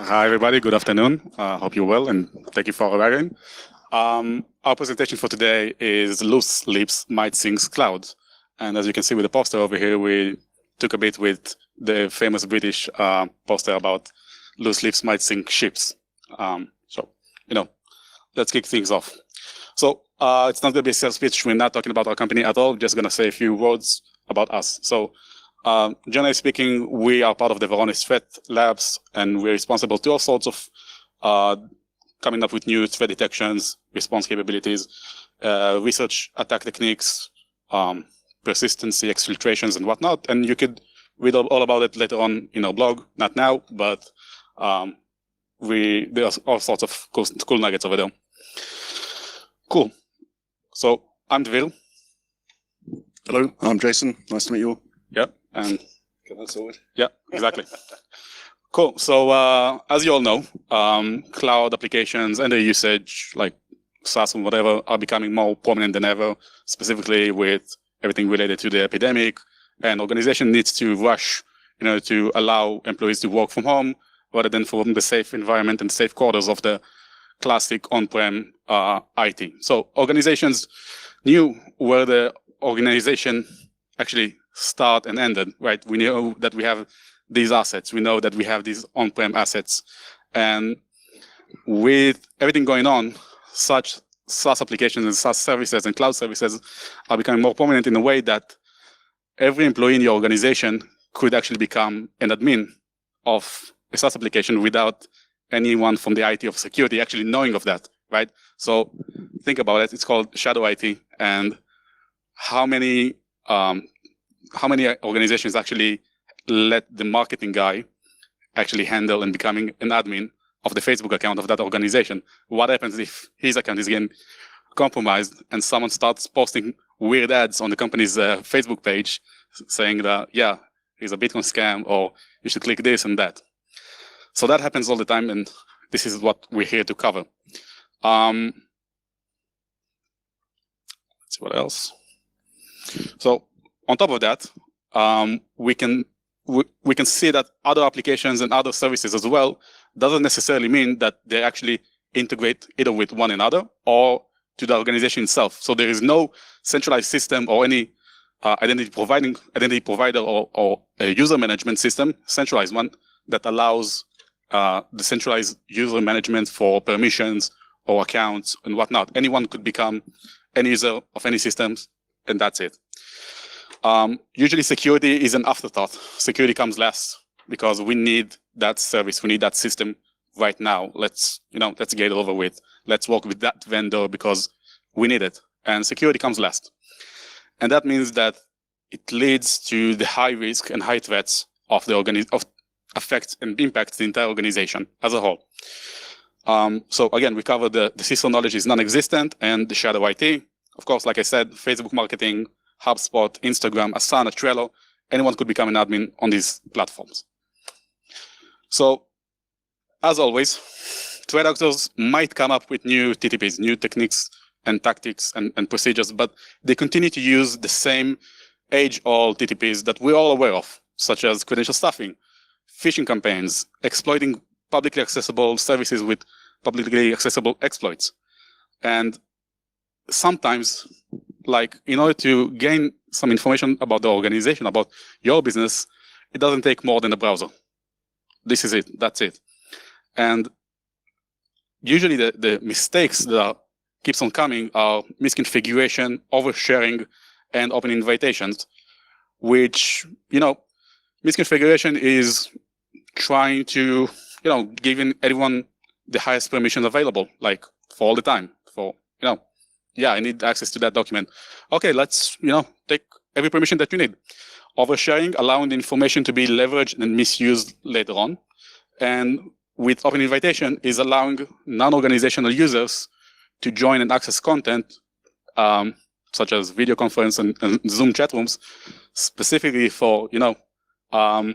Hi, everybody. Good afternoon. Hope you're well, and thank you for arriving. Our presentation for today is Loose Lips Might Sink Cloud. And as you can see with the poster over here, we took a bit with the famous British poster about loose lips might sink ships. Let's kick things off. So it's not going to be a sales pitch. We're not talking about our company at all. Just going to say a few words about us. So generally speaking, we are part of the Varonis Threat Labs, and we're responsible to all sorts of coming up with new threat detections, response capabilities, research attack techniques, persistency, exfiltrations, and whatnot. And you could read all about it later on in our blog. Not now, but there are all sorts of cool nuggets over there. Cool. So I'm Dvir. Hello, I'm Jason. Nice to meet you all. Yeah, and Get that sorted. yeah, exactly. Cool. So as you all know, cloud applications and their usage, like Sason, whatever, are becoming more prominent than ever, specifically with everything related to the epidemic. And organization needs to rush, to allow employees to work from home rather than from the safe environment and safe quarters of the classic on-prem IT. So organizations knew where the organization actually start and ended, right? We know that we have these assets. We know that we have these on-prem assets. And with everything going on, such SaaS applications and SaaS services and cloud services are becoming more prominent in a way that every employee in your organization could actually become an admin of a SaaS application without anyone from the IT of security actually knowing of that, right? So think about it. It's called shadow IT. And how many organizations actually let the marketing guy actually handle and becoming an admin of the Facebook account of that organization? What happens if his account is getting compromised and someone starts posting weird ads on the company's Facebook page saying that, yeah, here's a Bitcoin scam, or you should click this and that. So that happens all the time, and this is what we're here to cover. Let's see what else. So on top of that, we can see that other applications and other services as well doesn't necessarily mean that they actually integrate either with one another or to the organization itself. So there is no centralized system or any identity provider or a user management system, centralized one, that allows the centralized user management for permissions or accounts and whatnot. Anyone could become any user of any systems, and that's it. Usually security is an afterthought. Security comes last because we need that service. We need that system right now. Let's get it over with. Let's work with that vendor because we need it. And security comes last. And that means that it leads to the high risk and high threats of the affects and impacts the entire organization as a whole. So again, we covered the CISO knowledge is non-existent and the shadow IT. Of course, like I said, Facebook marketing, HubSpot, Instagram, Asana, Trello, anyone could become an admin on these platforms. So, as always, threat actors might come up with new TTPs, new techniques and tactics and procedures, but they continue to use the same age-old TTPs that we're all aware of, such as credential stuffing, phishing campaigns, exploiting publicly accessible services with publicly accessible exploits. And sometimes, like, in order to gain some information about the organization, about your business, it doesn't take more than a browser. This is it. That's it. And usually the mistakes that keeps on coming are misconfiguration, oversharing, and open invitations, which, misconfiguration is trying to, giving everyone the highest permission available, like for all the time, yeah, I need access to that document. Okay, let's, take every permission that you need. Oversharing, allowing the information to be leveraged and misused later on. And with open invitation is allowing non-organizational users to join and access content, such as video conference and Zoom chat rooms, specifically for, I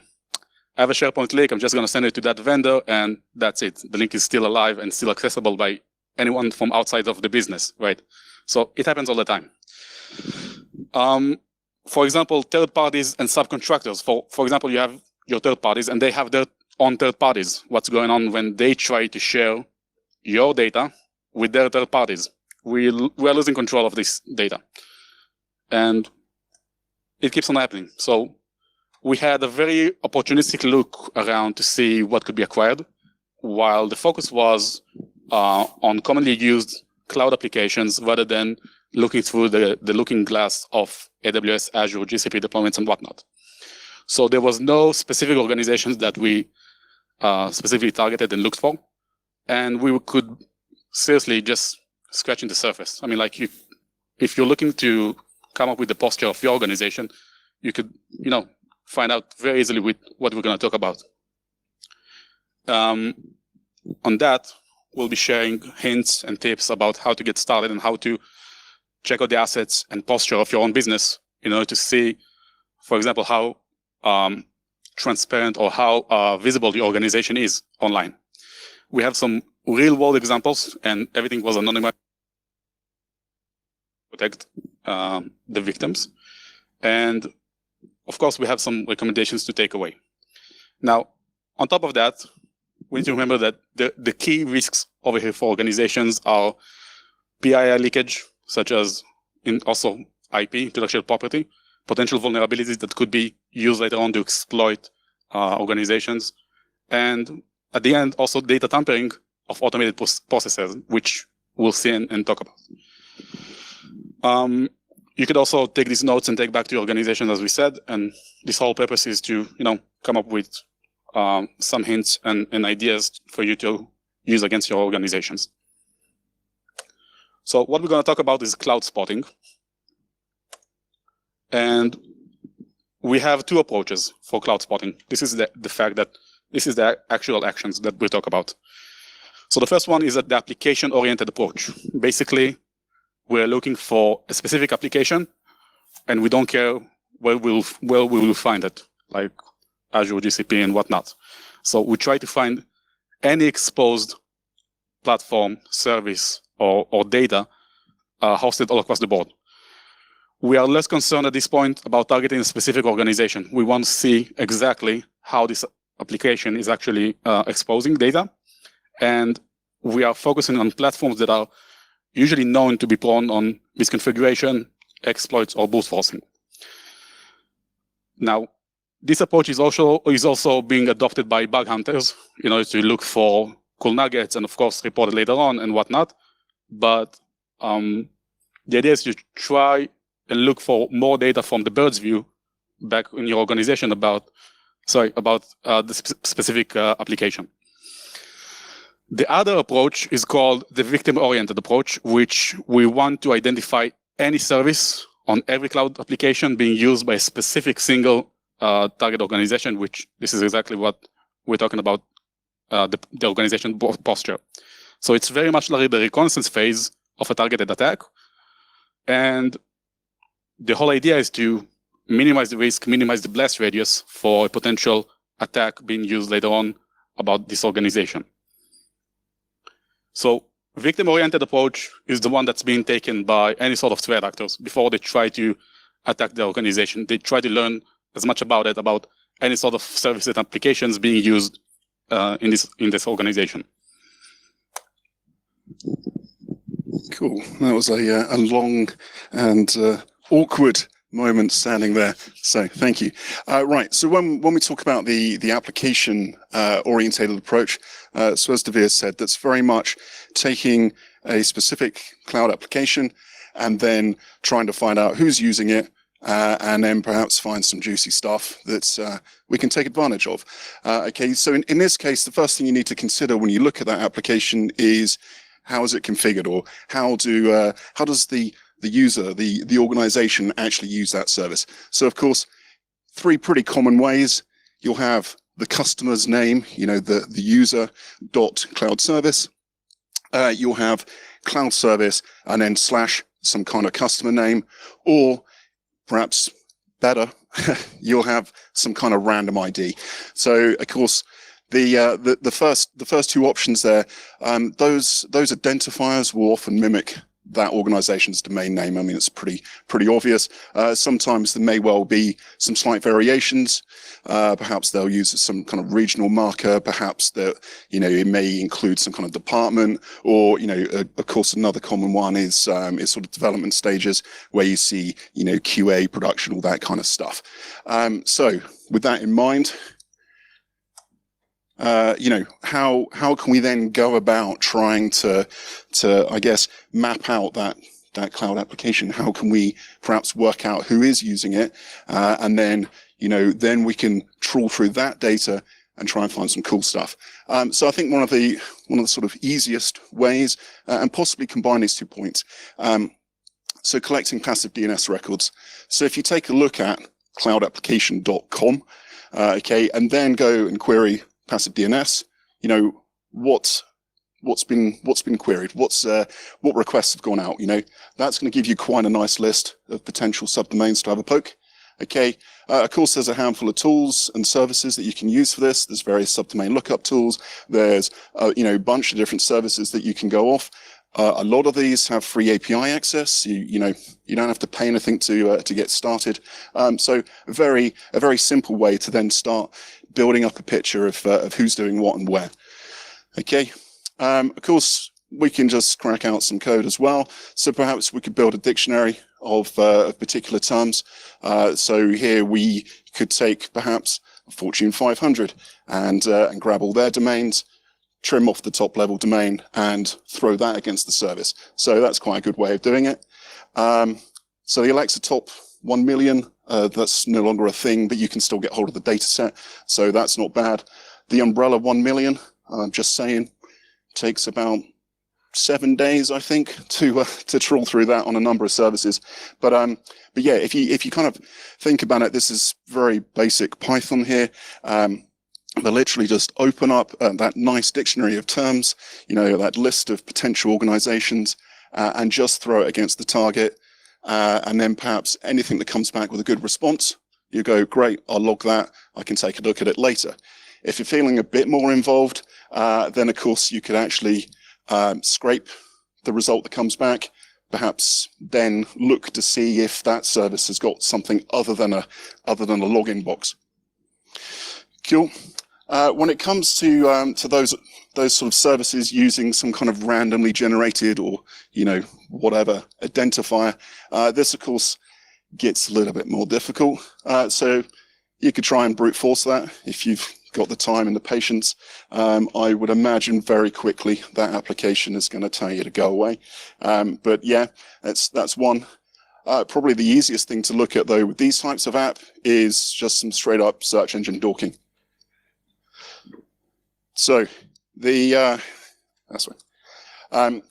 have a SharePoint link, I'm just going to send it to that vendor, and that's it. The link is still alive and still accessible by anyone from outside of the business, right? So it happens all the time. For example, third parties and subcontractors. For example, you have your third parties and they have their on third parties, what's going on when they try to share your data with their third parties. We are losing control of this data. And it keeps on happening. So we had a very opportunistic look around to see what could be acquired, while the focus was on commonly used cloud applications rather than looking through the looking glass of AWS, Azure, GCP deployments, and whatnot. So there was no specific organizations that we specifically targeted and looked for. And we could seriously just scratching the surface. I mean, like if you're looking to come up with the posture of your organization, you could, find out very easily with what we're going to talk about. On that, we'll be sharing hints and tips about how to get started and how to check out the assets and posture of your own business in order to see, for example, how transparent or how visible your organization is online. We have some real-world examples, and everything was anonymized to protect the victims. And of course, we have some recommendations to take away. Now, on top of that, we need to remember that the key risks over here for organizations are PII leakage, such as also IP, intellectual property, potential vulnerabilities that could be used later on to exploit organizations, and at the end, also data tampering of automated processes, which we'll see and talk about. You could also take these notes and take back to your organization, as we said, and this whole purpose is to, come up with some hints and ideas for you to use against your organizations. So what we're going to talk about is cloud spotting. And we have two approaches for cloud spotting. This is the fact that this is the actual actions that we talk about. So the first one is the application-oriented approach. Basically, we're looking for a specific application, and we don't care where we will find it, like Azure, GCP, and whatnot. So we try to find any exposed platform, service, or data hosted all across the board. We are less concerned at this point about targeting a specific organization. We want to see exactly how this application is actually exposing data. And we are focusing on platforms that are usually known to be prone on misconfiguration, exploits, or brute forcing. Now, this approach is also being adopted by bug hunters in order to look for cool nuggets and, of course, report it later on and whatnot. But the idea is to try and look for more data from the bird's view back in your organization about the specific application. The other approach is called the victim-oriented approach, which we want to identify any service on every cloud application being used by a specific single target organization, which this is exactly what we're talking about, the organization posture. So it's very much like the reconnaissance phase of a targeted attack. And the whole idea is to minimize the risk, minimize the blast radius for a potential attack being used later on about this organization. So victim-oriented approach is the one that's being taken by any sort of threat actors before they try to attack the organization. They try to learn as much about it, about any sort of services and applications being used in this organization. Cool. That was a long and awkward moment standing there. So thank you. Right. So when we talk about the application orientated approach, so as Dvir said, that's very much taking a specific cloud application and then trying to find out who's using it, and then perhaps find some juicy stuff that we can take advantage of. Okay. So in this case, the first thing you need to consider when you look at that application is how is it configured, or how does the user, the organization actually use that service. So of course, three pretty common ways. You'll have the customer's name, the user dot cloud service. You'll have cloud service and then / some kind of customer name, or perhaps better, you'll have some kind of random ID. So of course, the first two options there, those identifiers will often mimic that organization's domain name. I mean, it's pretty obvious. Sometimes there may well be some slight variations. Perhaps they'll use some kind of regional marker. Perhaps that, it may include some kind of department, or, of course, another common one is sort of development stages where you see, QA, production, all that kind of stuff. So with that in mind, how can we then go about trying to I guess map out that cloud application? How can we perhaps work out who is using it, and then then we can trawl through that data and try and find some cool stuff. So I think one of the sort of easiest ways, and possibly combine these 2 points. So collecting passive DNS records. So if you take a look at cloudapplication.com, okay, and then go and query passive DNS, what's been queried, what requests have gone out, that's going to give you quite a nice list of potential subdomains to have a poke. Okay, of course, there's a handful of tools and services that you can use for this. There's various subdomain lookup tools. There's a bunch of different services that you can go off. A lot of these have free API access. You don't have to pay anything to get started. So a very simple way to then start building up a picture of who's doing what and where. Okay. Of course, we can just crack out some code as well. So perhaps we could build a dictionary of particular terms. So here we could take perhaps Fortune 500 and grab all their domains, trim off the top level domain and throw that against the service. So that's quite a good way of doing it. So the Alexa top 1 million, that's no longer a thing, but you can still get hold of the data set. So that's not bad. The umbrella 1 million, I'm just saying, takes about 7 days, I think, to trawl through that on a number of services. But yeah, if you kind of think about it, this is very basic Python here. They literally just open up that nice dictionary of terms, that list of potential organizations, and just throw it against the target. And then perhaps anything that comes back with a good response, you go, great, I'll log that. I can take a look at it later. If you're feeling a bit more involved, then of course you could actually scrape the result that comes back, perhaps then look to see if that service has got something other than a login box. Cool. When it comes to those sort of services using some kind of randomly generated or whatever identifier, this of course gets a little bit more difficult. So you could try and brute force that if you've got the time and the patience. I would imagine very quickly that application is going to tell you to go away. But yeah, that's one. Probably the easiest thing to look at though with these types of app is just some straight up search engine dorking. So that's right.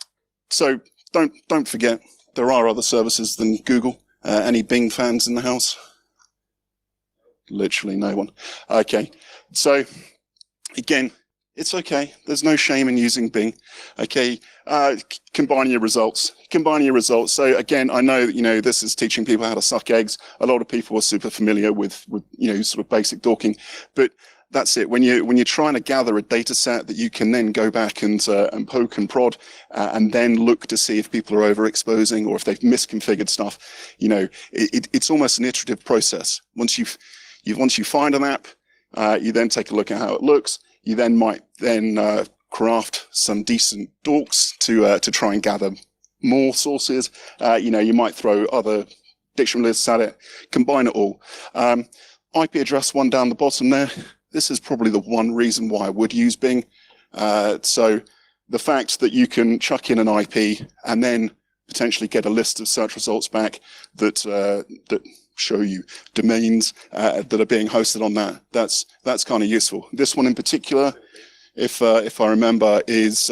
So don't forget there are other services than Google. Any Bing fans in the house? Literally no one. Okay. So again, it's okay. There's no shame in using Bing. Okay. Combining your results. So again, I know that, this is teaching people how to suck eggs. A lot of people are super familiar with sort of basic dorking, but that's it. When you're trying to gather a data set that you can then go back and poke and prod, and then look to see if people are overexposing or if they've misconfigured stuff, it's almost an iterative process. Once you find an app, you then take a look at how it looks. You then might craft some decent dorks to try and gather more sources. You might throw other dictionary lists at it, combine it all. IP address one down the bottom there. This is probably the one reason why I would use Bing. So the fact that you can chuck in an IP and then potentially get a list of search results back that show you domains that are being hosted on that's kind of useful. This one in particular, if I remember, is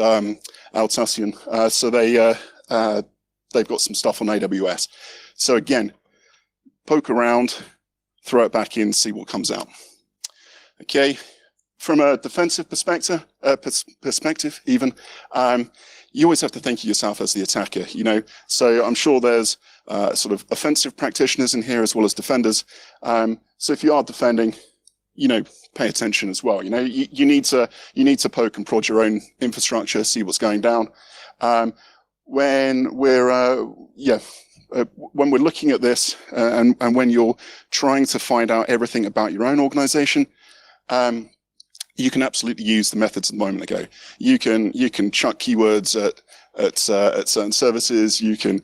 Alsatian. So they've got some stuff on AWS. So again, poke around, throw it back in, see what comes out. Okay, from a defensive perspective, even, you always have to think of yourself as the attacker, So I'm sure there's sort of offensive practitioners in here as well as defenders. So if you are defending, pay attention as well. You need to poke and prod your own infrastructure, see what's going down. when we're when we're looking at this and when you're trying to find out everything about your own organization, you can absolutely use the methods a moment ago. You can chuck keywords at certain services. You can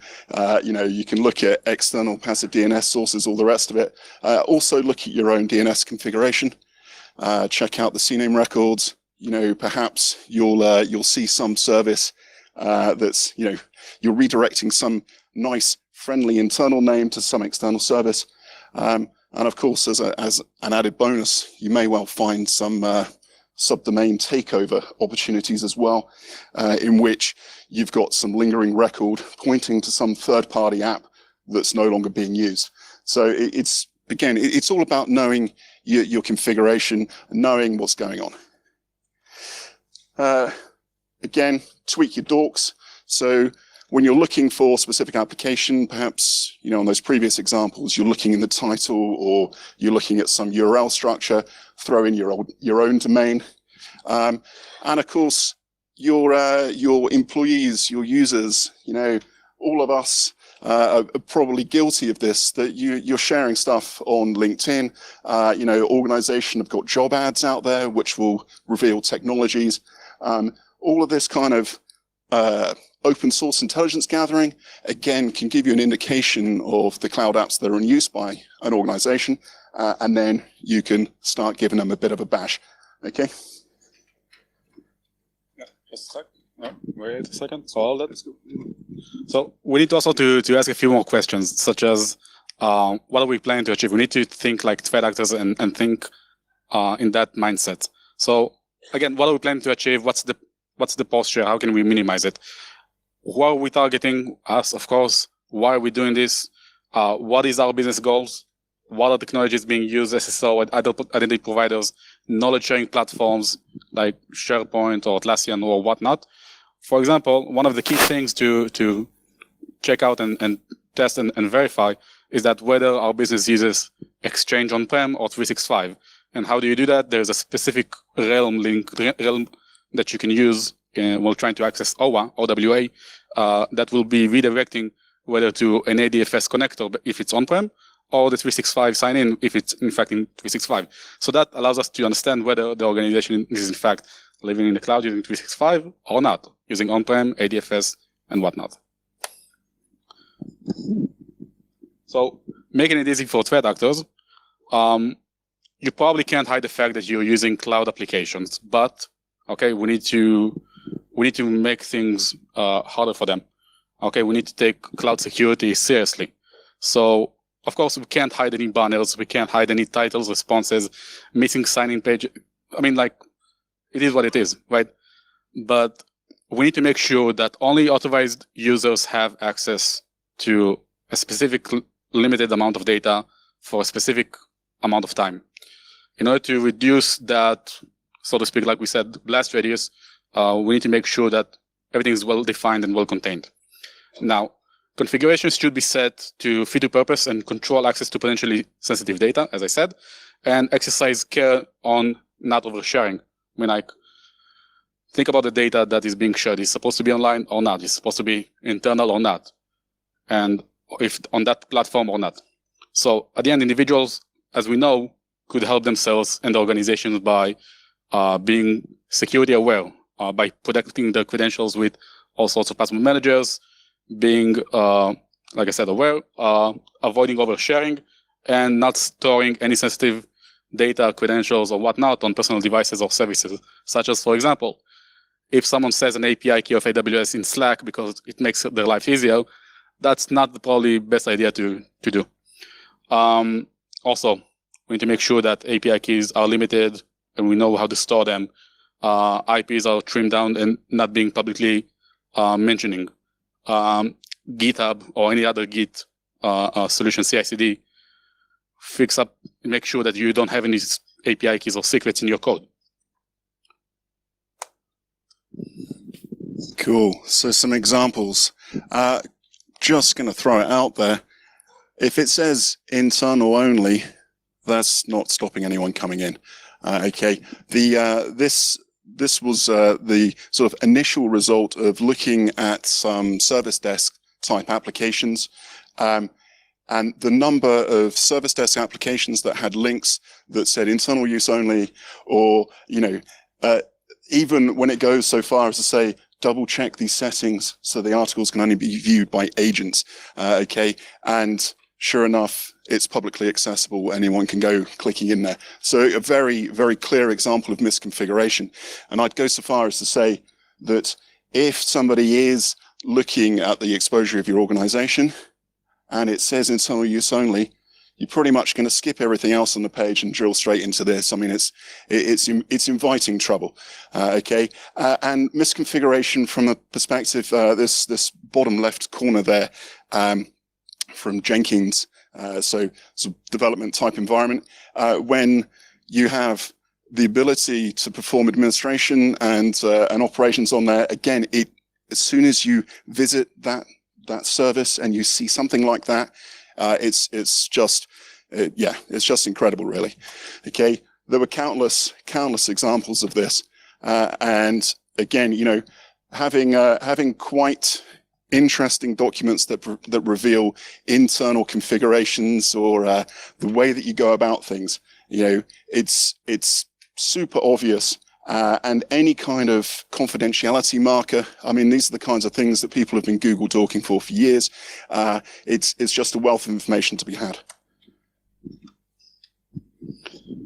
you can look at external passive DNS sources, all the rest of it. Also look at your own DNS configuration. Check out the CNAME records. Perhaps you'll see some service that's you're redirecting some nice friendly internal name to some external service. And of course, as an added bonus, you may well find some subdomain takeover opportunities as well, in which you've got some lingering record pointing to some third-party app that's no longer being used. So it's all about knowing your configuration, knowing what's going on. Again, tweak your dorks. So when you're looking for a specific application, perhaps, on those previous examples, you're looking in the title or you're looking at some URL structure, throw in your own domain. And of course, your employees, your users, all of us are probably guilty of this, that you're sharing stuff on LinkedIn. Organization have got job ads out there, which will reveal technologies. All of this kind of open source intelligence gathering, again, can give you an indication of the cloud apps that are in use by an organization, and then you can start giving them a bit of a bash. Okay? Yeah, just a sec. No, wait a second. So all that. So we need also to ask a few more questions, such as what are we planning to achieve? We need to think like threat actors and think in that mindset. So again, what are we planning to achieve? What's the posture? How can we minimize it? Who are we targeting? Us, of course. Why are we doing this? What is our business goals? What are technologies being used, SSO, identity providers, knowledge sharing platforms like SharePoint or Atlassian or whatnot? For example, one of the key things to check out and test and verify is that whether our business uses Exchange on-prem or 365. And how do you do that? There's a specific realm that you can use while trying to access OWA that will be redirecting whether to an ADFS connector if it's on-prem or the 365 sign-in if it's in fact in 365. So that allows us to understand whether the organization is in fact living in the cloud using 365 or not, using on-prem, ADFS, and whatnot. So making it easy for threat actors, you probably can't hide the fact that you're using cloud applications, but okay, we need to make things harder for them. Okay, we need to take cloud security seriously. So of course we can't hide any banners, we can't hide any titles, responses, missing sign-in page. I mean, like, it is what it is, right? But we need to make sure that only authorized users have access to a specific limited amount of data for a specific amount of time. In order to reduce that, so to speak, like we said, blast radius, we need to make sure that everything is well defined and well contained. Now, configurations should be set to fit to purpose and control access to potentially sensitive data, as I said, and exercise care on not oversharing. I mean, like, think about the data that is being shared. Is it supposed to be online or not? Is it supposed to be internal or not? And if on that platform or not. So at the end, individuals, as we know, could help themselves and the organizations by being security aware, by protecting their credentials with all sorts of password managers, being, like I said, aware, avoiding oversharing, and not storing any sensitive data, credentials, or whatnot on personal devices or services, such as, for example, if someone says an API key of AWS in Slack because it makes their life easier, that's not the probably best idea to do. Also, we need to make sure that API keys are limited and we know how to store them. IPs are trimmed down and not being publicly mentioning. GitHub or any other Git solution, CI/CD, fix up, make sure that you don't have any API keys or secrets in your code. Cool. So some examples. Just going to throw it out there. If it says internal only, that's not stopping anyone coming in. Okay. This this was the sort of initial result of looking at some service desk type applications. And the number of service desk applications that had links that said internal use only, or, even when it goes so far as to say, double check these settings so the articles can only be viewed by agents. And sure enough, it's publicly accessible. Anyone can go clicking in there. So a very, very clear example of misconfiguration. And I'd go so far as to say that if somebody is looking at the exposure of your organization and it says internal use only, you're pretty much going to skip everything else on the page and drill straight into this. I mean, it's inviting trouble. And misconfiguration from a perspective, this bottom left corner there, from Jenkins, so development type environment, when you have the ability to perform administration and operations on there, again, as soon as you visit that service and you see something like that, it's just incredible, really. Okay, there were countless examples of this, and again, having quite interesting documents that reveal internal configurations or the way that you go about things. It's super obvious. And any kind of confidentiality marker, I mean, these are the kinds of things that people have been Google talking for years. It's just a wealth of information to be had.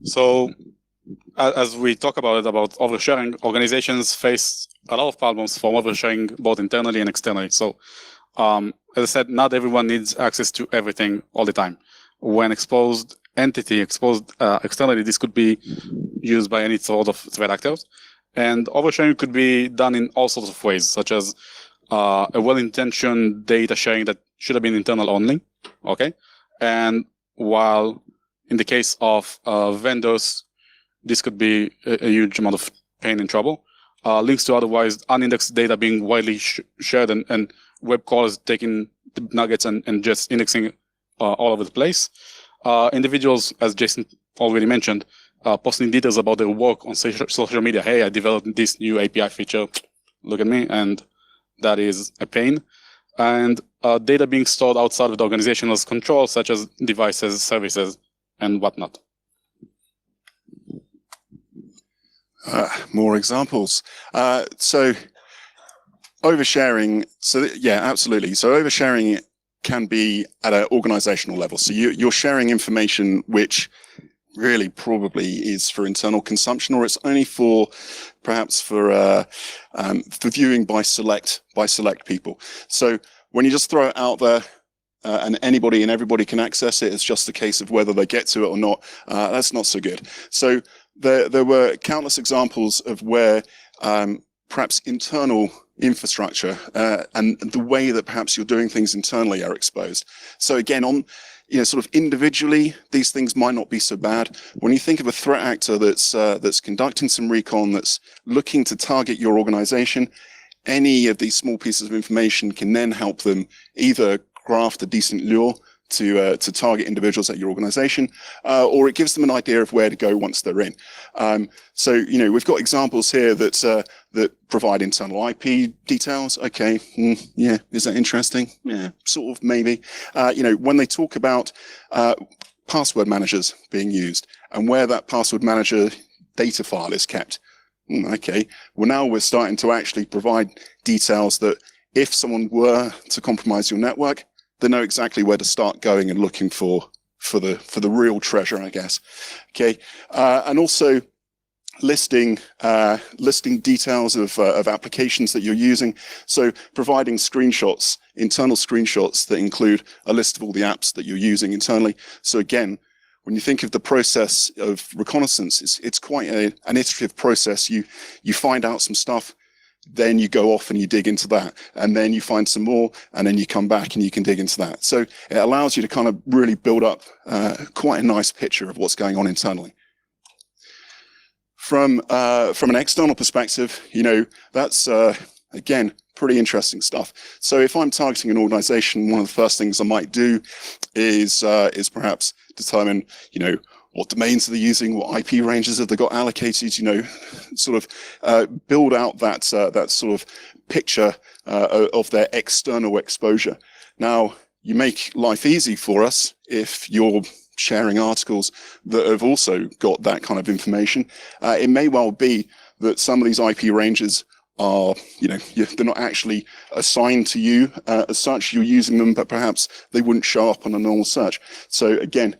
So, as we talk about oversharing, organizations face a lot of problems from oversharing both internally and externally. So, as I said, not everyone needs access to everything all the time. When exposed externally, this could be used by any sort of threat actors. And oversharing could be done in all sorts of ways, such as a well-intentioned data sharing that should have been internal only, okay? And while in the case of vendors, this could be a huge amount of pain and trouble. Links to otherwise unindexed data being widely shared and web crawlers taking the nuggets and just indexing all over the place. Individuals, as Jason already mentioned, posting details about their work on social media. Hey, I developed this new API feature. Look at me. And that is a pain. And data being stored outside of the organization's control, such as devices, services, and whatnot. More examples. So oversharing. So yeah, absolutely. So oversharing can be at an organizational level. So you're sharing information which really probably is for internal consumption, or it's only perhaps for viewing by select people. So when you just throw it out there and anybody and everybody can access it, it's just a case of whether they get to it or not. That's not so good. So there were countless examples of where perhaps internal infrastructure and the way that perhaps you're doing things internally are exposed. So again, on sort of individually, these things might not be so bad. When you think of a threat actor that's conducting some recon, that's looking to target your organization, any of these small pieces of information can then help them either craft a decent lure to target individuals at your organization, or it gives them an idea of where to go once they're in. So we've got examples here that provide internal IP details. Okay, yeah, is that interesting? Yeah, sort of, maybe. When they talk about password managers being used and where that password manager data file is kept. Okay, well now we're starting to actually provide details that if someone were to compromise your network, they know exactly where to start going and looking for the real treasure, I guess. Okay, and also listing details of applications that you're using. So providing screenshots, internal screenshots that include a list of all the apps that you're using internally. So again, when you think of the process of reconnaissance, it's quite an iterative process. You find out some stuff, then you go off and you dig into that, and then you find some more, and then you come back and you can dig into that. So it allows you to kind of really build up quite a nice picture of what's going on internally. From an external perspective, that's again pretty interesting stuff. So if I'm targeting an organization, one of the first things I might do is perhaps determine, what domains are they using, what IP ranges have they got allocated, you know, sort of build out that sort of picture of their external exposure. Now, you make life easy for us if you're sharing articles that have also got that kind of information. It may well be that some of these IP ranges are, you know, they're not actually assigned to you as such. You're using them, but perhaps they wouldn't show up on a normal search. So again,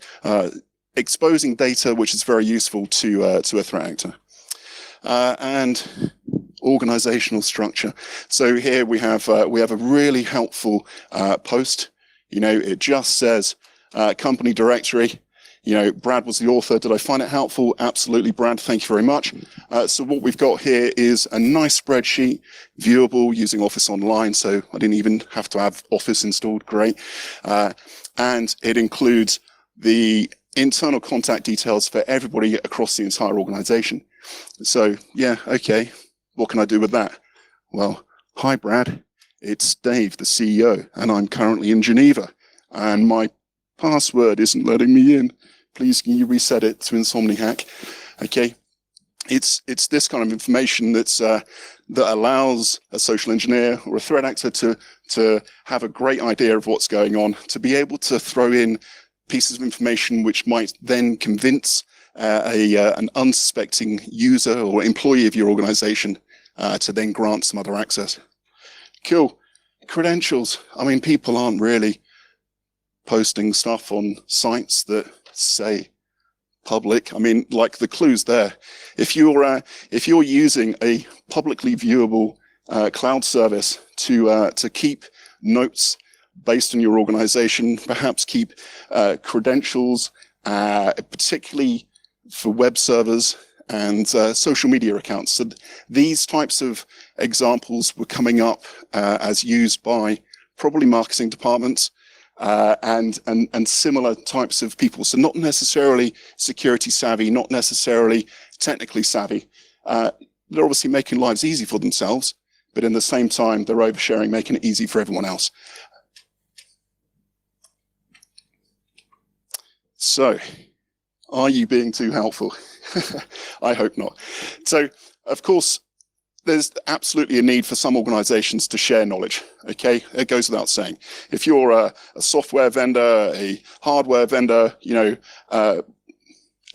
exposing data, which is very useful to a threat actor. And organizational structure. So here we have a really helpful post. You know, it just says company directory. You know, Brad was the author. Did I find it helpful? Absolutely, Brad. Thank you very much. So what we've got here is a nice spreadsheet, viewable using Office Online. So I didn't even have to have Office installed. Great. And it includes the internal contact details for everybody across the entire organization. So yeah, okay. What can I do with that? Well, hi, Brad. It's Dave, the CEO, and I'm currently in Geneva. And my password isn't letting me in. Please, can you reset it to Insomnihack? Okay. It's this kind of information that's that allows a social engineer or a threat actor to have a great idea of what's going on, to be able to throw in pieces of information which might then convince an unsuspecting user or employee of your organization to then grant some other access. Cool. Credentials. I mean, people aren't really posting stuff on sites that say public. I mean, like the clues there. If you're using a publicly viewable cloud service to keep notes based on your organization, perhaps keep credentials, particularly for web servers and social media accounts. So these types of examples were coming up as used by probably marketing departments and similar types of people. So not necessarily security savvy, not necessarily technically savvy. They're obviously making lives easy for themselves, but in the same time, they're oversharing, making it easy for everyone else. So, are you being too helpful? I hope not. So, of course, there's absolutely a need for some organizations to share knowledge, okay? It goes without saying. If you're a software vendor, a hardware vendor, you know,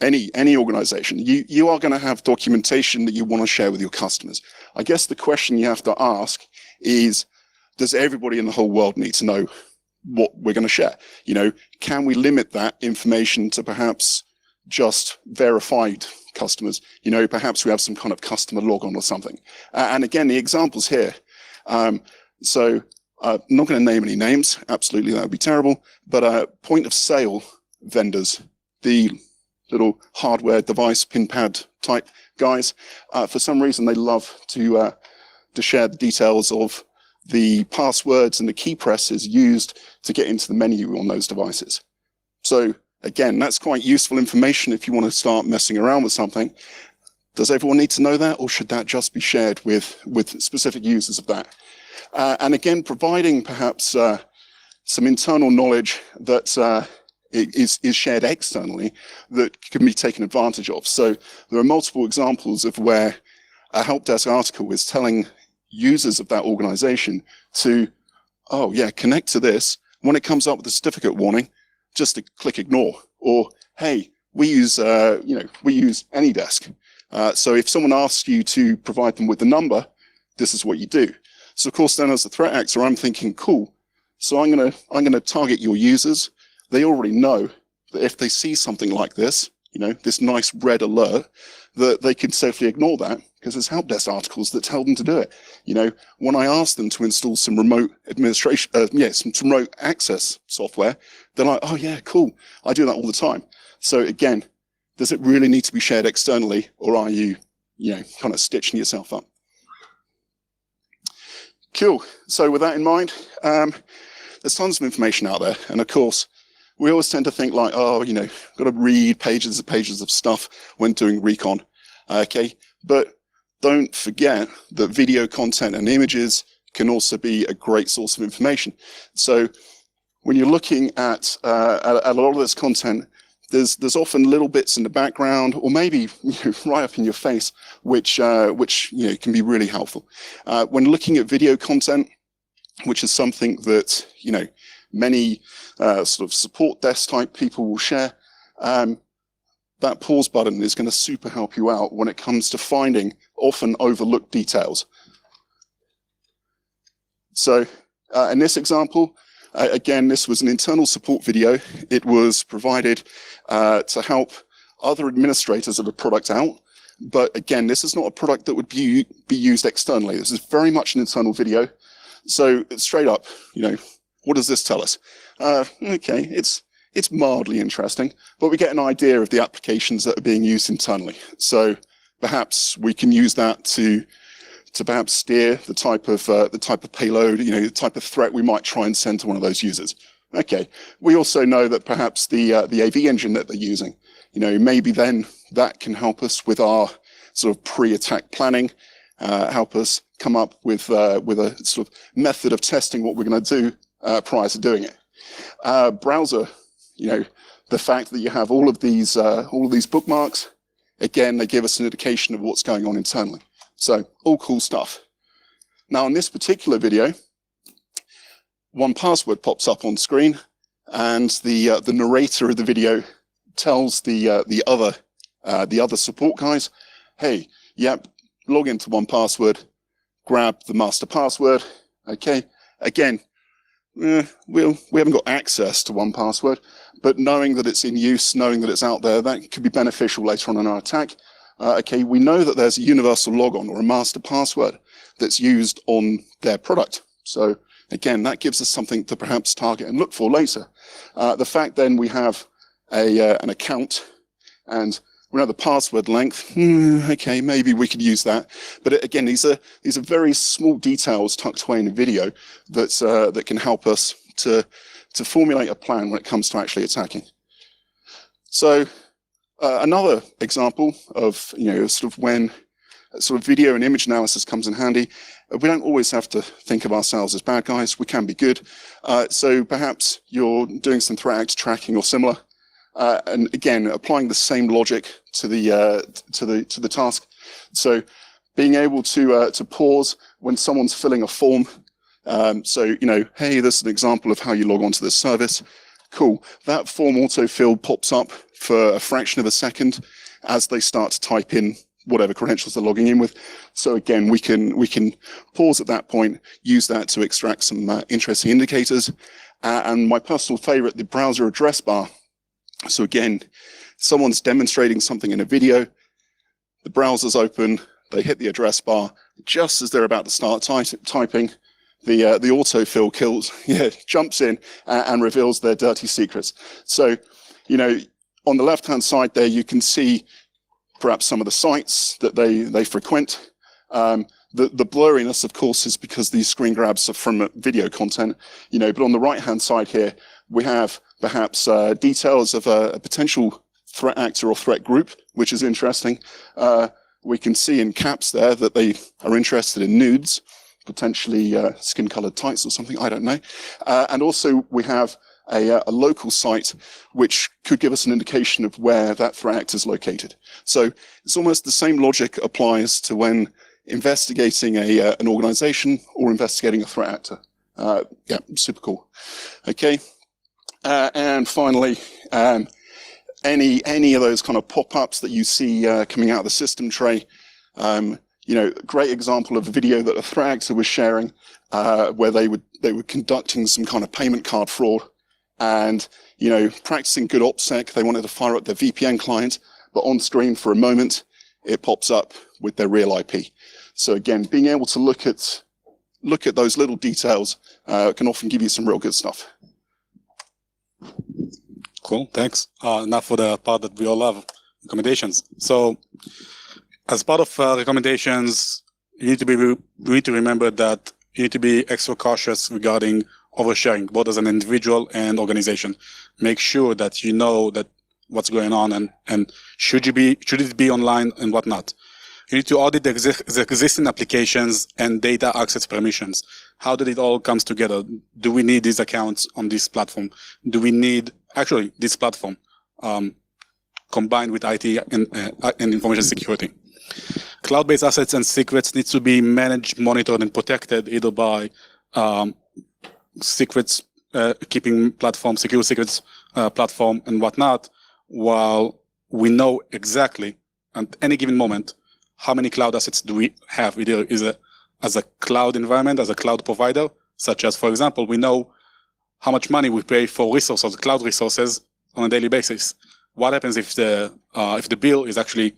any organization, you are going to have documentation that you want to share with your customers. I guess the question you have to ask is, does everybody in the whole world need to know what we're going to share? You know, can we limit that information to perhaps just verified customers? You know, perhaps we have some kind of customer logon or something. And again, the examples here. So I'm not going to name any names. Absolutely, that would be terrible. But point of sale vendors, the little hardware device pin pad type guys, for some reason they love to share the details of the passwords and the key presses used to get into the menu on those devices. So again, that's quite useful information if you want to start messing around with something. Does everyone need to know that, or should that just be shared with specific users of that? And again, providing perhaps some internal knowledge that is shared externally that can be taken advantage of. So there are multiple examples of where a help desk article is telling users of that organization to, oh yeah, connect to this. When it comes up with a certificate warning, just to click ignore. Or, hey, we use AnyDesk. So if someone asks you to provide them with the number, this is what you do. So of course, then as a threat actor, I'm thinking, cool. So I'm gonna target your users. They already know that if they see something like this, you know, this nice red alert, that they can safely ignore that because there's help desk articles that tell them to do it. You know, when I ask them to install some remote administration, some remote access software, they're like, oh yeah, cool. I do that all the time. So again, does it really need to be shared externally, or are you, kind of stitching yourself up? Cool. So with that in mind, there's tons of information out there. And of course, we always tend to think like, oh, got to read pages and pages of stuff when doing recon. Okay. But don't forget that video content and images can also be a great source of information. So when you're looking at a lot of this content, there's often little bits in the background, or maybe right up in your face, which can be really helpful. When looking at video content, which is something that many sort of support desk type people will share, that pause button is going to super help you out when it comes to finding often overlooked details. So in this example, again, this was an internal support video. It was provided to help other administrators of a product out. But again, this is not a product that would be used externally. This is very much an internal video. So straight up, what does this tell us? Okay, it's mildly interesting, but we get an idea of the applications that are being used internally. So perhaps we can use that to perhaps steer the type of payload, the type of threat we might try and send to one of those users. Okay, we also know that perhaps the AV engine that they're using, maybe then that can help us with our sort of pre-attack planning, help us come up with a sort of method of testing what we're going to do prior to doing it. Browser, the fact that you have all of these bookmarks, again, they give us an indication of what's going on internally. So all cool stuff. Now in this particular video, 1Password pops up on screen, and the narrator of the video tells the other support guys, hey, yep, log into 1Password, grab the master password. Okay, again, we haven't got access to 1Password, but knowing that it's in use, knowing that it's out there, that could be beneficial later on in our attack. Okay, we know that there's a universal logon or a master password that's used on their product. So again, that gives us something to perhaps target and look for later. The fact then we have an account and we know the password length. Okay, maybe we could use that. But again, these are very small details tucked away in the video that can help us to formulate a plan when it comes to actually attacking. So another example of sort of when sort of video and image analysis comes in handy, we don't always have to think of ourselves as bad guys. We can be good. So perhaps you're doing some threat actor tracking or similar, and again applying the same logic to the task. So being able to pause when someone's filling a form. So hey, this is an example of how you log on to this service. Cool. That form autofill pops up for a fraction of a second as they start to type in whatever credentials they're logging in with. So again, we can pause at that point, use that to extract some interesting indicators. And my personal favorite, the browser address bar. So again, someone's demonstrating something in a video, the browser's open, they hit the address bar, just as they're about to start typing, the autofill jumps in and reveals their dirty secrets. So, on the left-hand side there, you can see perhaps some of the sites that they frequent. The blurriness, of course, is because these screen grabs are from video content, but on the right-hand side here, we have perhaps details of a potential threat actor or threat group, which is interesting. We can see in caps there that they are interested in nudes, potentially skin-colored tights or something, I don't know. And also we have a local site which could give us an indication of where that threat actor is located. So it's almost the same logic applies to when investigating an organization or investigating a threat actor. Yeah, super cool. Okay, and finally, any of those kind of pop-ups that you see coming out of the system tray, great example of a video that a threat actor was sharing, where they were conducting some kind of payment card fraud, and practicing good OPSEC. They wanted to fire up their VPN client, but on screen for a moment, it pops up with their real IP. So again, being able to look at those little details can often give you some real good stuff. Cool, thanks. Now for the part that we all love, recommendations. So as part of recommendations, you need to remember that you need to be extra cautious regarding oversharing, both as an individual and organization. Make sure that you know that what's going on and should it be online and whatnot. You need to audit the existing applications and data access permissions. How did it all comes together? Do we need these accounts on this platform? Do we need actually this platform? combined with IT and information security. Cloud-based assets and secrets need to be managed, monitored, and protected either by secrets keeping platform, secure secrets platform, and whatnot, while we know exactly at any given moment how many cloud assets do we have, either as a cloud environment, as a cloud provider, such as, for example, we know how much money we pay for resources, cloud resources, on a daily basis. What happens if the bill is actually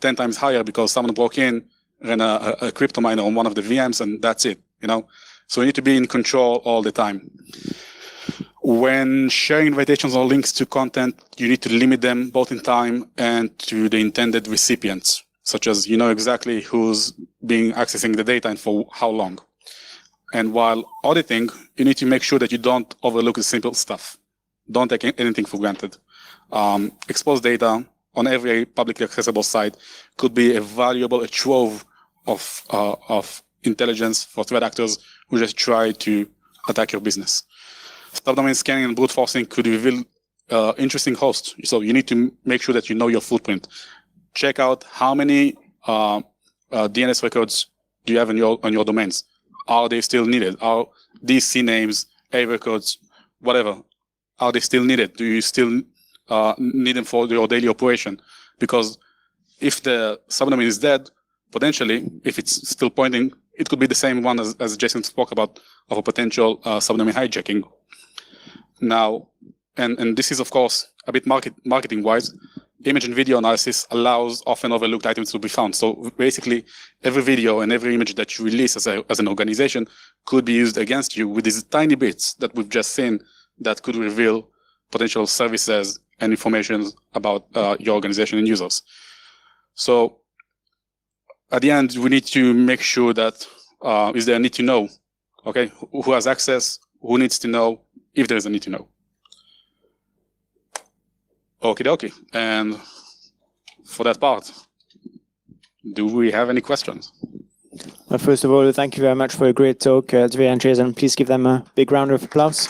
10 times higher because someone broke in, ran a crypto miner on one of the VMs, and that's it, So we need to be in control all the time. When sharing invitations or links to content, you need to limit them both in time and to the intended recipients, such as exactly who's accessing the data and for how long. And while auditing, you need to make sure that you don't overlook the simple stuff. Don't take anything for granted. Exposed data on every publicly accessible site could be a trove of intelligence for threat actors who just try to attack your business. Subdomain scanning and brute forcing could reveal interesting hosts. So you need to make sure that you know your footprint. Check out how many DNS records do you have on your domains. Are they still needed? Are these CNAMEs, A records, whatever, are they still needed? Do you still need them for your daily operation? Because if the subdomain is dead, potentially, if it's still pointing, it could be the same one as Jason spoke about of a potential subdomain hijacking. Now, and this is, of course, a bit marketing-wise, image and video analysis allows often overlooked items to be found. So basically, every video and every image that you release as an organization could be used against you with these tiny bits that we've just seen that could reveal potential services and information about your organization and users. So at the end, we need to make sure that is there a need to know, okay? Who has access, who needs to know, if there is a need to know. Okie dokie. And for that part, do we have any questions? Well, first of all, thank you very much for a great talk, Dvir and Jason. Please give them a big round of applause.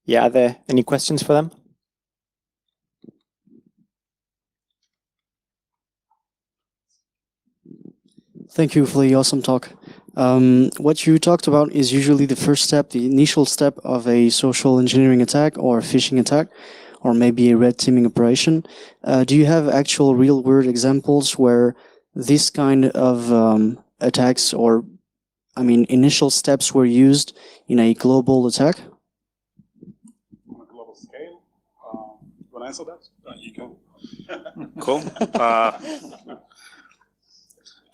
Yeah, are there any questions for them? Thank you for the awesome talk. What you talked about is usually the first step, the initial step of a social engineering attack or phishing attack, or maybe a red teaming operation. Do you have actual real-world examples where this kind of attacks or, initial steps were used in a global attack? On a global scale? You want to answer that? You can. Cool.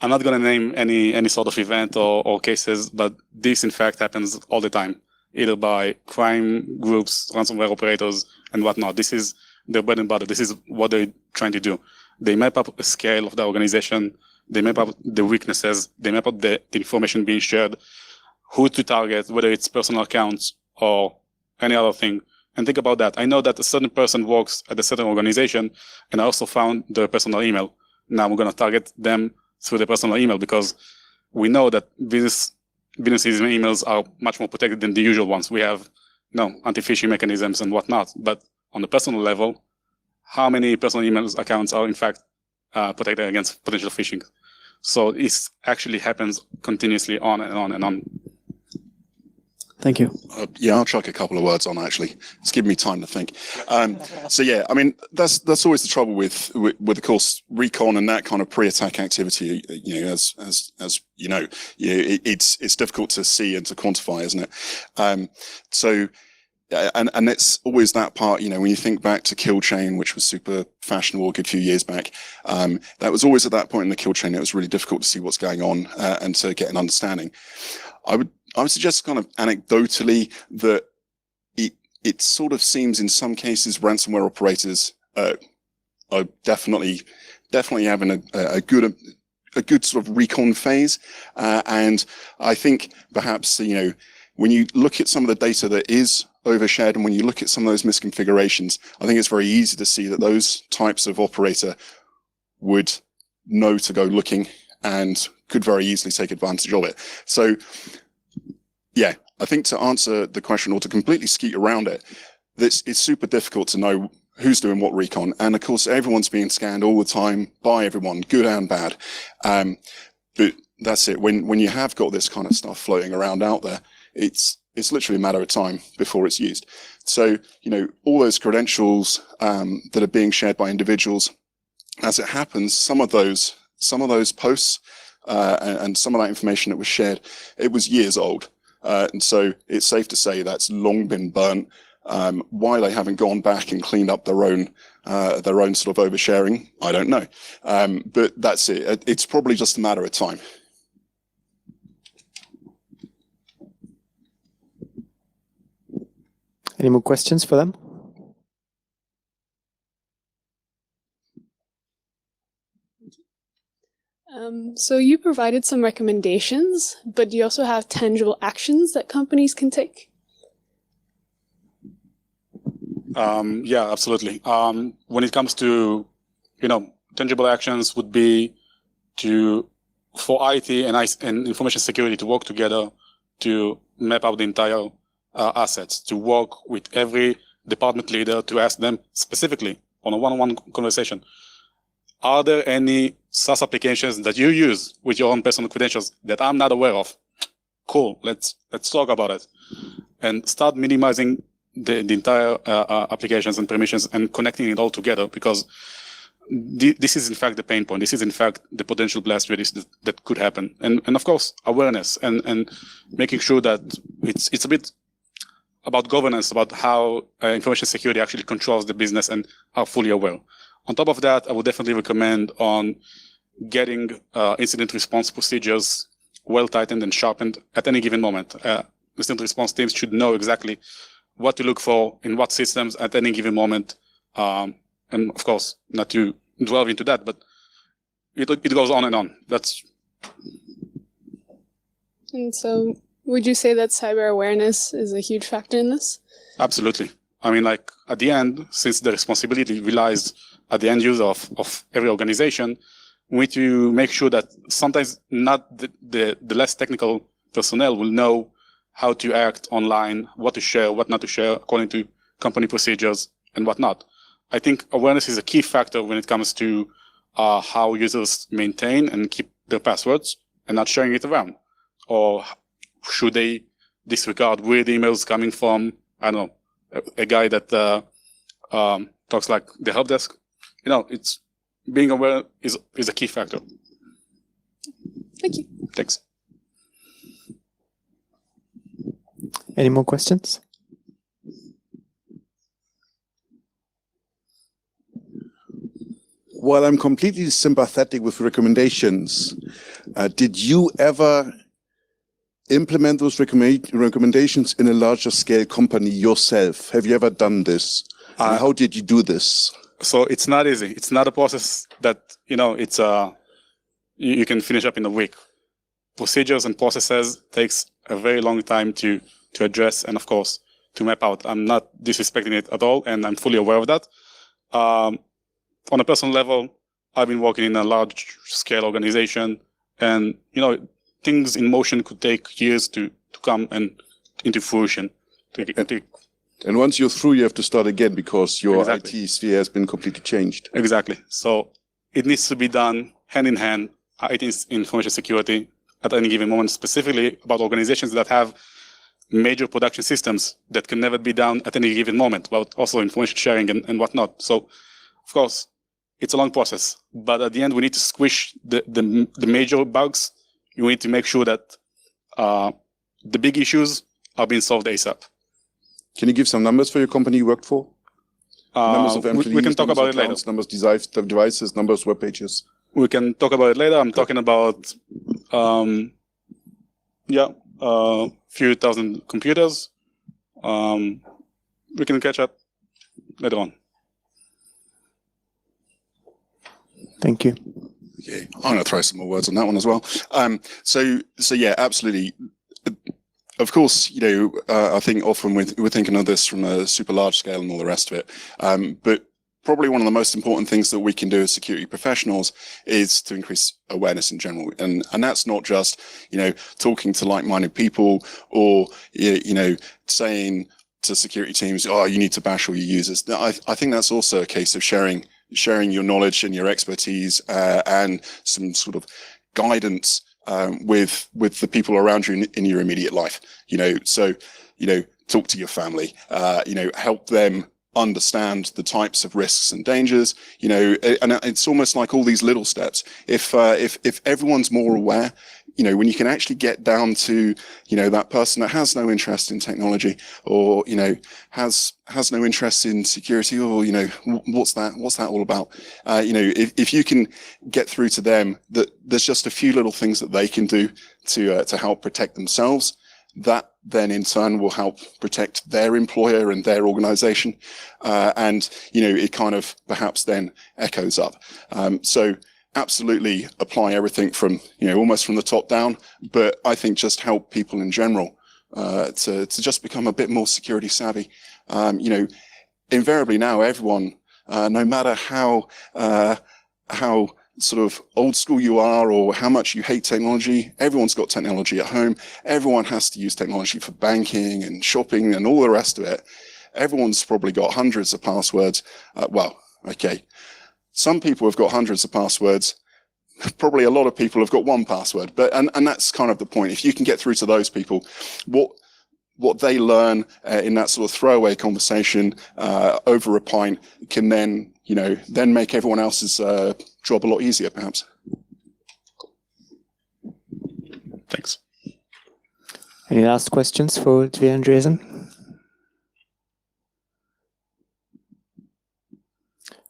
I'm not going to name any sort of event or cases, but this in fact happens all the time, either by crime groups, ransomware operators, and whatnot. This is their bread and butter. This is what they're trying to do. They map up a scale of the organization. They map up the weaknesses. They map up the information being shared, who to target, whether it's personal accounts or any other thing. And think about that. I know that a certain person works at a certain organization, and I also found their personal email. Now we're going to target them through the personal email because we know that businesses' emails are much more protected than the usual ones. We have anti-phishing mechanisms and whatnot. But on the personal level, how many personal email accounts are in fact protected against potential phishing? So it actually happens continuously on and on and on. Thank you. Yeah, I'll chuck a couple of words on, actually. It's given me time to think. So yeah, that's always the trouble with of course, recon and that kind of pre-attack activity. As you know, it's difficult to see and to quantify, isn't it? So and it's always that part. When you think back to kill chain, which was super fashionable a good few years back, that was always at that point in the kill chain. It was really difficult to see what's going on and to get an understanding. I would suggest kind of anecdotally that it sort of seems in some cases ransomware operators are definitely having a good sort of recon phase. And I think perhaps, when you look at some of the data that is overshared and when you look at some of those misconfigurations, I think it's very easy to see that those types of operator would know to go looking and could very easily take advantage of it. So yeah, I think to answer the question or to completely skeet around it, it's super difficult to know who's doing what recon. And of course, everyone's being scanned all the time by everyone, good and bad. But that's it. When you have got this kind of stuff floating around out there, it's literally a matter of time before it's used. So, all those credentials that are being shared by individuals, as it happens, some of those posts and some of that information that was shared, it was years old. And so it's safe to say that's long been burnt. Why they haven't gone back and cleaned up their own sort of oversharing, I don't know. But that's it. It's probably just a matter of time. Any more questions for them? So you provided some recommendations, but do you also have tangible actions that companies can take? Yeah, absolutely. When it comes to, tangible actions would be for IT and information security to work together to map out the entire assets, to work with every department leader to ask them specifically on a one-on-one conversation, are there any SaaS applications that you use with your own personal credentials that I'm not aware of? Cool, let's talk about it. And start minimizing the entire applications and permissions and connecting it all together, because this is in fact the pain point. This is in fact the potential blast radius that could happen. And of course, awareness and making sure that it's a bit about governance, about how information security actually controls the business and are fully aware. On top of that, I would definitely recommend on getting incident response procedures well tightened and sharpened at any given moment. Incident response teams should know exactly what to look for in what systems at any given moment. And of course, not to delve into that, but it goes on and on. And so would you say that cyber awareness is a huge factor in this? Absolutely. I mean, like at the end, since the responsibility relies at the end user of every organization, we need to make sure that sometimes not the less technical personnel will know how to act online, what to share, what not to share, according to company procedures and whatnot. I think awareness is a key factor when it comes to how users maintain and keep their passwords and not sharing it around. Or should they disregard weird emails coming from, I don't know, a guy that talks like the help desk? It's being aware is a key factor. Thank you. Thanks. Any more questions? While I'm completely sympathetic with recommendations, did you ever implement those recommendations in a larger scale company yourself? Have you ever done this? And how did you do this? So it's not easy. It's not a process that, it's you can finish up in a week. Procedures and processes takes a very long time to address and of course to map out. I'm not disrespecting it at all, and I'm fully aware of that. On a personal level, I've been working in a large scale organization, and things in motion could take years to come and into fruition. And once you're through, you have to start again because your Exactly. IT sphere has been completely changed. Exactly. So it needs to be done hand in hand, IT information security at any given moment, specifically about organizations that have major production systems that can never be done at any given moment, but also information sharing and whatnot. So, of course, it's a long process, but at the end, we need to squish the major bugs. You need to make sure that the big issues are being solved ASAP. Can you give some numbers for your company you worked for? Numbers of employees, we can talk numbers about of it later. accounts, numbers of devices, numbers of web pages. We can talk about it later. I'm talking about, few thousand computers. We can catch up later on. Thank you. Okay, I'm going to throw some more words on that one as well. So yeah, absolutely. Of course, I think often we're thinking of this from a super large scale and all the rest of it. But probably one of the most important things that we can do as security professionals is to increase awareness in general. And that's not just, talking to like-minded people or, saying to security teams, oh, you need to bash all your users. I think that's also a case of sharing your knowledge and your expertise and some sort of guidance with the people around you in your immediate life. Talk to your family, help them understand the types of risks and dangers, and it's almost like all these little steps. If everyone's more aware, when you can actually get down to, that person that has no interest in technology or, has no interest in security or, what's that all about? If you can get through to them that there's just a few little things that they can do to help protect themselves, that then in turn will help protect their employer and their organization. It kind of perhaps then echoes up. So absolutely apply everything from, almost from the top down, but I think just help people in general, to just become a bit more security savvy. Invariably now everyone, no matter how sort of old school you are or how much you hate technology, everyone's got technology at home. Everyone has to use technology for banking and shopping and all the rest of it. Everyone's probably got hundreds of passwords. Some people have got hundreds of passwords. Probably a lot of people have got one password, and that's kind of the point. If you can get through to those people, what they learn in that sort of throwaway conversation over a pint can then make everyone else's job a lot easier, perhaps. Thanks. Any last questions for Dvir and Jason?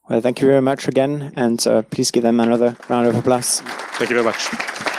Well, thank you very much again, and please give them another round of applause. Thank you very much.